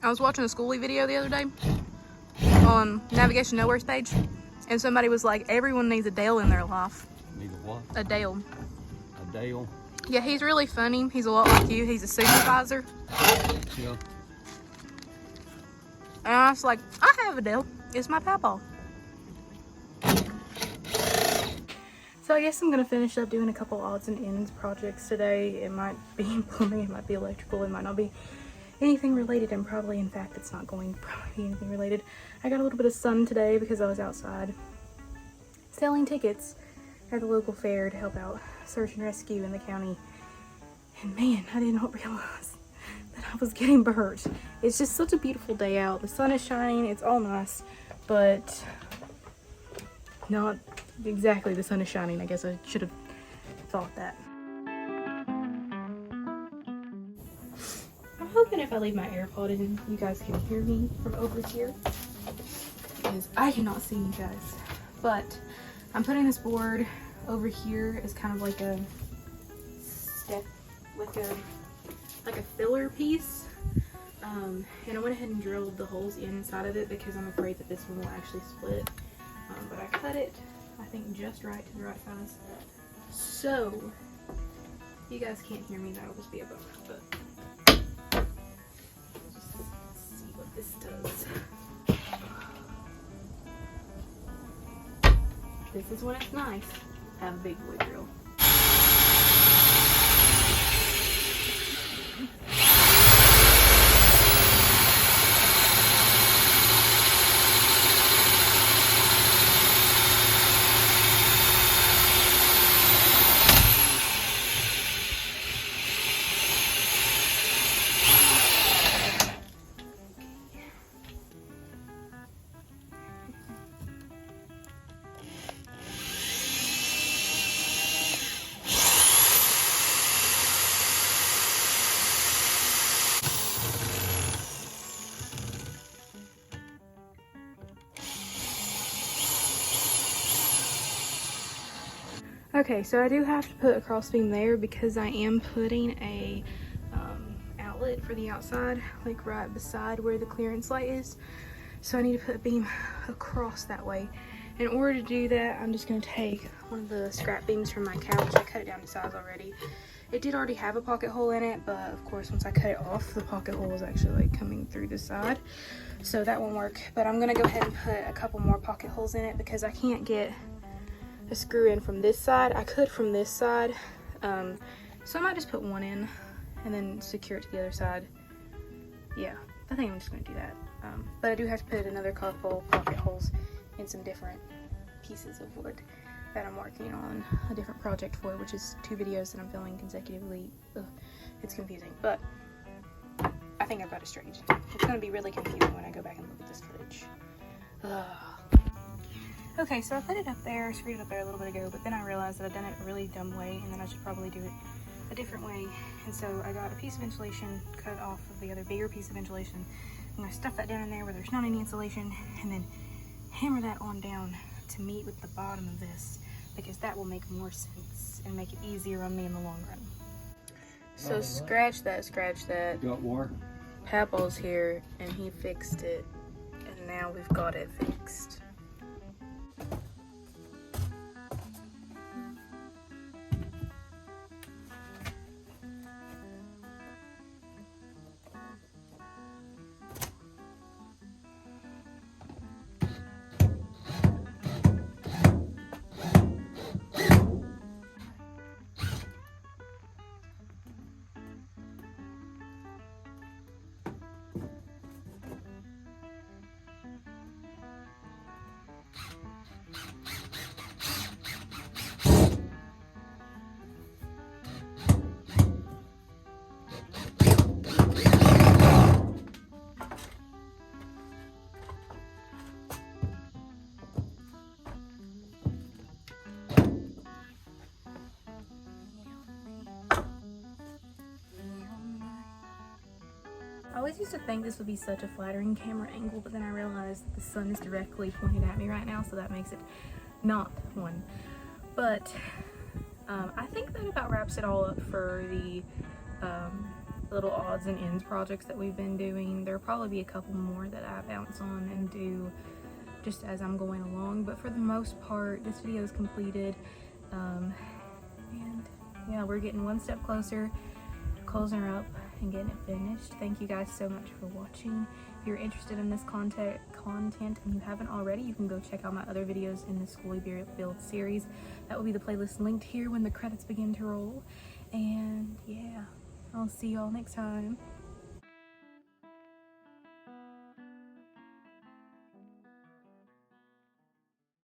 I was watching a Skoolie video the other day on Navigation Nowhere's page, and somebody was like, everyone needs a Dale in their life. Need a what? A Dale. A Dale? Yeah, he's really funny. He's a lot like you. He's a supervisor. Yeah. And I was like, I have a Dale. It's my papa. So I guess I'm going to finish up doing a couple odds and ends projects today. It might be plumbing, it might be electrical, it might not be anything related, and probably, in fact, it's not going to probably be anything related. I got a little bit of sun today because I was outside selling tickets at the local fair to help out search and rescue in the county. And man, I did not realize that I was getting burnt. It's just such a beautiful day out. The sun is shining, it's all nice, but not exactly the sun is shining. I guess I should have thought that. I'm hoping if I leave my AirPod in, you guys can hear me from over here, because I cannot see you guys. But I'm putting this board over here as kind of like a step, like a filler piece. And I went ahead and drilled the holes inside of it because I'm afraid that this one will actually split. But I cut it, I think, just right to the right size. So, you guys can't hear me, that'll just be a bummer, but we'll just see what this does. This is when it's nice to have a big boy drill. Okay, so I do have to put a cross beam there because I am putting a outlet for the outside, like right beside where the clearance light is. So I need to put a beam across that way. In order to do that, I'm just going to take one of the scrap beams from my couch. I cut it down to size already. It did already have a pocket hole in it, but of course once I cut it off, the pocket hole is actually like coming through the side. So that won't work. But I'm going to go ahead and put a couple more pocket holes in it because I can't get a screw in from this side. I could from this side, so I might just put one in and then secure it to the other side. Yeah, I think I'm just going to do that. But I do have to put another couple pocket holes in some different pieces of wood that I'm working on a different project for, which is 2 videos that I'm filming consecutively. Ugh, it's confusing, but I think I've got it straight. It's going to be really confusing when I go back and look at this footage. Ugh. Okay, so I put it up there, screwed it up there a little bit ago, but then I realized that I'd done it a really dumb way, and then I should probably do it a different way. And so I got a piece of insulation cut off of the other bigger piece of insulation. I'm going to stuff that down in there where there's not any insulation, and then hammer that on down to meet with the bottom of this, because that will make more sense and make it easier on me in the long run. So scratch that, scratch that. Got more? Papa's here, and he fixed it, and now we've got it fixed. I always used to think this would be such a flattering camera angle, but then I realized that the sun is directly pointed at me right now, so that makes it not one. But I think that about wraps it all up for the little odds and ends projects that we've been doing. There'll probably be a couple more that I bounce on and do just as I'm going along, but for the most part this video is completed. And yeah, we're getting one step closer, closing her up and getting it finished. Thank you guys so much for watching. If you're interested in this content and you haven't already, you can go check out my other videos in the Skoolie Build series. That will be the playlist linked here when the credits begin to roll. And yeah, I'll see y'all next time.